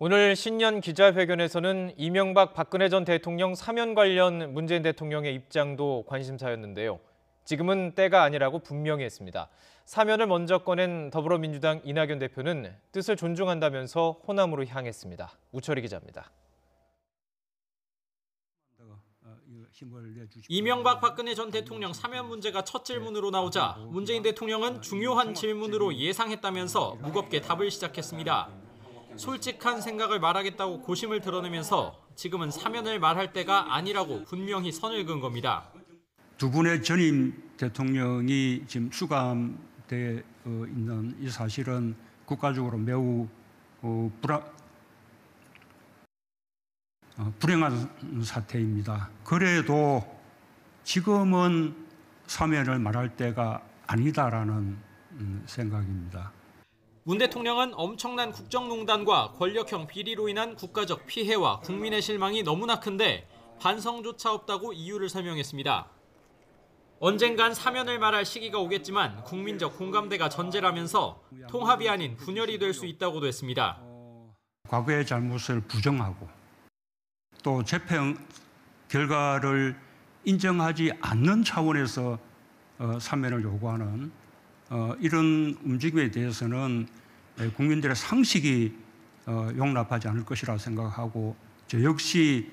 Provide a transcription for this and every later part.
오늘 신년 기자회견에서는 이명박 박근혜 전 대통령 사면 관련 문재인 대통령의 입장도 관심사였는데요. 지금은 때가 아니라고 분명히 했습니다. 사면을 먼저 꺼낸 더불어민주당 이낙연 대표는 뜻을 존중한다면서 호남으로 향했습니다. 우철희 기자입니다. 이명박 박근혜 전 대통령 사면 문제가 첫 질문으로 나오자 문재인 대통령은 중요한 질문으로 예상했다면서 무겁게 답을 시작했습니다. 솔직한 생각을 말하겠다고 고심을 드러내면서 지금은 사면을 말할 때가 아니라고 분명히 선을 그은 겁니다. 두 분의 전임 대통령이 지금 수감되어 있는 이 사실은 국가적으로 매우 불행한 사태입니다. 그래도 지금은 사면을 말할 때가 아니다라는 생각입니다. 문 대통령은 엄청난 국정농단과 권력형 비리로 인한 국가적 피해와 국민의 실망이 너무나 큰데 반성조차 없다고 이유를 설명했습니다. 언젠간 사면을 말할 시기가 오겠지만 국민적 공감대가 전제라면서 통합이 아닌 분열이 될 수 있다고도 했습니다. 과거의 잘못을 부정하고 또 재판 결과를 인정하지 않는 차원에서 사면을 요구하는 이런 움직임에 대해서는 국민들의 상식이 용납하지 않을 것이라 생각하고 저 역시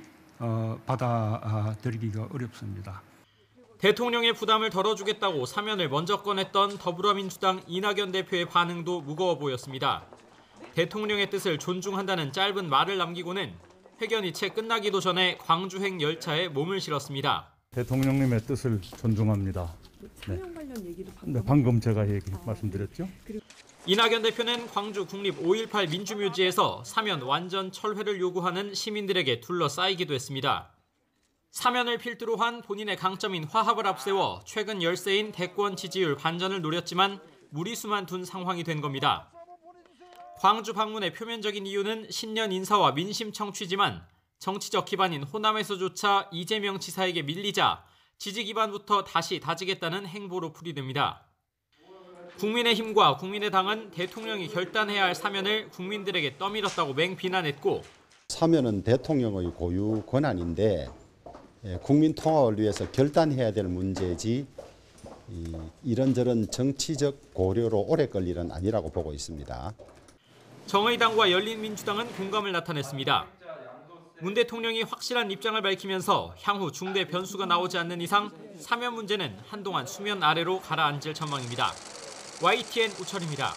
받아들이기가 어렵습니다. 대통령의 부담을 덜어주겠다고 사면을 먼저 꺼냈던 더불어민주당 이낙연 대표의 반응도 무거워 보였습니다. 대통령의 뜻을 존중한다는 짧은 말을 남기고는 회견이 채 끝나기도 전에 광주행 열차에 몸을 실었습니다. 대통령님의 뜻을 존중합니다. 사면 관련 얘기도 방금 제가 말씀드렸죠. 이낙연 대표는 광주 국립 5.18 민주묘지에서 사면 완전 철회를 요구하는 시민들에게 둘러싸이기도 했습니다. 사면을 필두로 한 본인의 강점인 화합을 앞세워 최근 열세인 대권 지지율 반전을 노렸지만 무리수만 둔 상황이 된 겁니다. 광주 방문의 표면적인 이유는 신년 인사와 민심 청취지만 정치적 기반인 호남에서조차 이재명 지사에게 밀리자 지지 기반부터 다시 다지겠다는 행보로 풀이됩니다. 국민의힘과 국민의당은 대통령이 결단해야 할 사면을 국민들에게 떠밀었다고 맹비난했고 사면은 대통령의 고유 권한인데 국민 통합을 위해서 결단해야 될 문제지 이런저런 정치적 고려로 오래 걸릴 일은 아니라고 보고 있습니다. 정의당과 열린민주당은 공감을 나타냈습니다. 문 대통령이 확실한 입장을 밝히면서 향후 중대 변수가 나오지 않는 이상 사면 문제는 한동안 수면 아래로 가라앉을 전망입니다. YTN 우철입니다.